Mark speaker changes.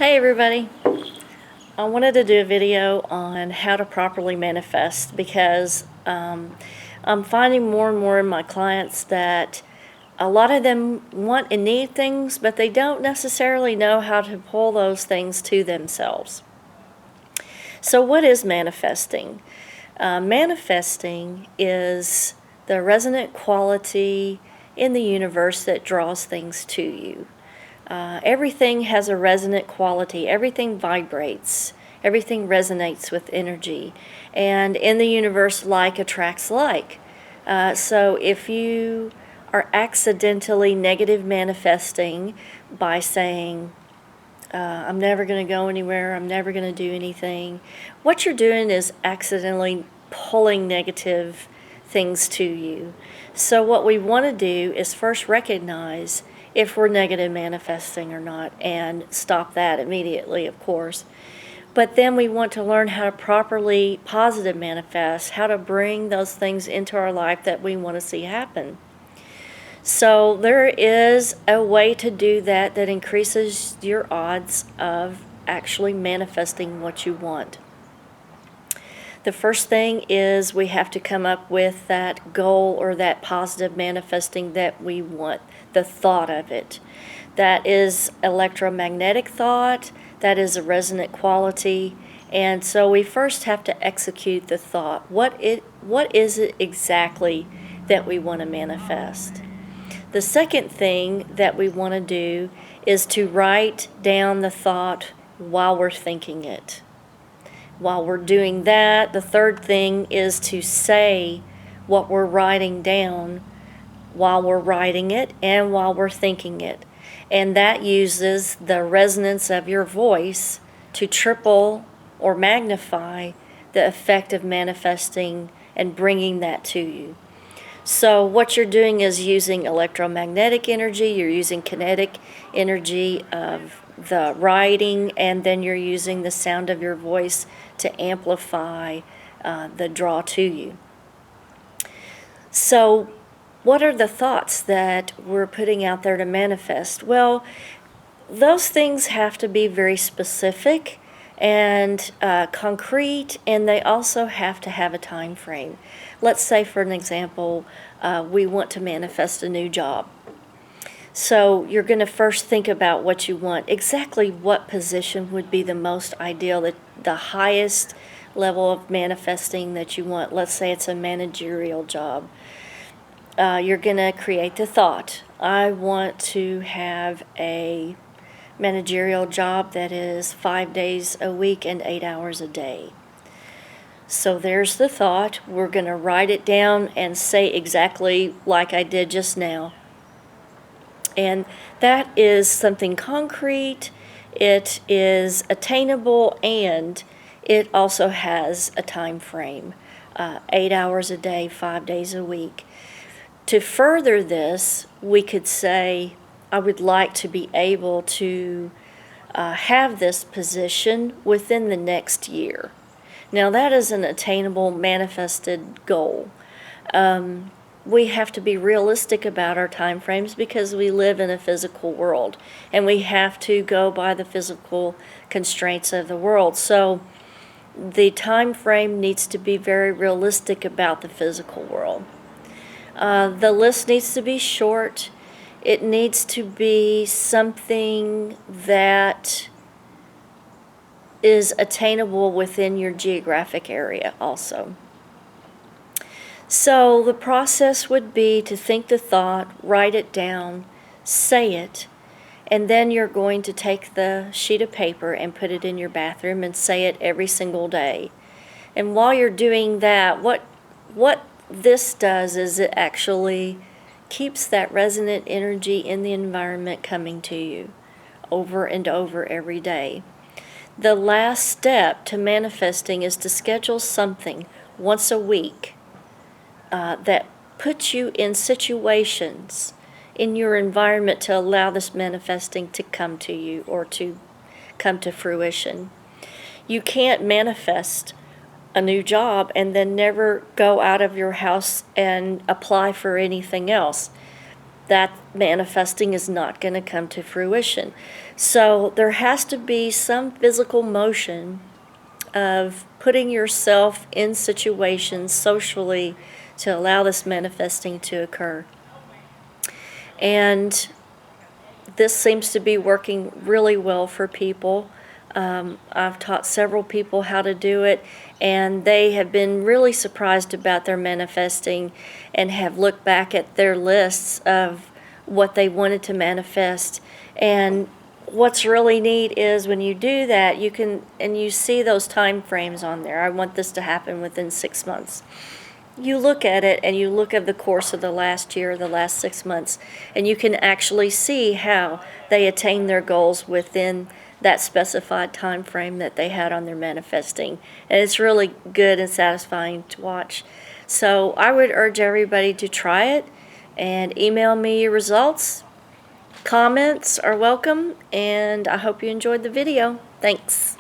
Speaker 1: Hey everybody! I wanted to do a video on how to properly manifest because I'm finding more and more in my clients that a lot of them want and need things, but they don't necessarily know how to pull those things to themselves. So what is manifesting? Manifesting is the resonant quality in the universe that draws things to you. Everything has a resonant quality. Everything vibrates. Everything resonates with energy. And in the universe, like attracts like. So if you are accidentally negative manifesting by saying, I'm never going to go anywhere, I'm never going to do anything, what you're doing is accidentally pulling negative things to you. So what we want to do is first recognize if we're negative manifesting or not, and stop that immediately, of course. But then we want to learn how to properly positive manifest, how to bring those things into our life that we want to see happen. So there is a way to do that that increases your odds of actually manifesting what you want. The first thing is we have to come up with that goal or that positive manifesting that we want, the thought of it. That is electromagnetic thought, that is a resonant quality, and so we first have to execute the thought. What is it exactly that we want to manifest? The second thing that we want to do is to write down the thought while we're thinking it. While we're doing that, the third thing is to say what we're writing down while we're writing it and while we're thinking it. And that uses the resonance of your voice to triple or magnify the effect of manifesting and bringing that to you. So what you're doing is using electromagnetic energy, you're using kinetic energy of the writing, and then you're using the sound of your voice to amplify the draw to you. So what are the thoughts that we're putting out there to manifest? Well, those things have to be very specific and concrete, and they also have to have a time frame. Let's say, for an example, we want to manifest a new job. So you're going to first think about what you want. Exactly what position would be the most ideal, the highest level of manifesting that you want. Let's say it's a managerial job. You're going to create the thought. I want to have a managerial job that is 5 days a week and 8 hours a day. So there's the thought. We're going to write it down and say exactly like I did just now. And that is something concrete, it is attainable, and it also has a time frame, 8 hours a day, 5 days a week. To further this, we could say, I would like to be able to have this position within the next year. Now that is an attainable, manifested goal. We have to be realistic about our time frames because we live in a physical world and we have to go by the physical constraints of the world. So the time frame needs to be very realistic about the physical world. The list needs to be short. It needs to be something that is attainable within your geographic area also. So the process would be to think the thought, write it down, say it, and then you're going to take the sheet of paper and put it in your bathroom and say it every single day. And while you're doing that, what this does is it actually keeps that resonant energy in the environment coming to you over and over every day. The last step to manifesting is to schedule something once a week that puts you in situations in your environment to allow this manifesting to come to you or to come to fruition. You can't manifest a new job and then never go out of your house and apply for anything else. that manifesting is not going to come to fruition. So there has to be some physical motion of putting yourself in situations socially to allow this manifesting to occur. And this seems to be working really well for people. I've taught several people how to do it, and they have been really surprised about their manifesting and have looked back at their lists of what they wanted to manifest. And what's really neat is when you do that, you can, and you see those time frames on there. I want this to happen within 6 months. You look at it and you look at the course of the last year, the last 6 months, and you can actually see how they attain their goals within that specified time frame that they had on their manifesting. And it's really good and satisfying to watch. So I would urge everybody to try it and email me your results. Comments are welcome, and I hope you enjoyed the video. Thanks.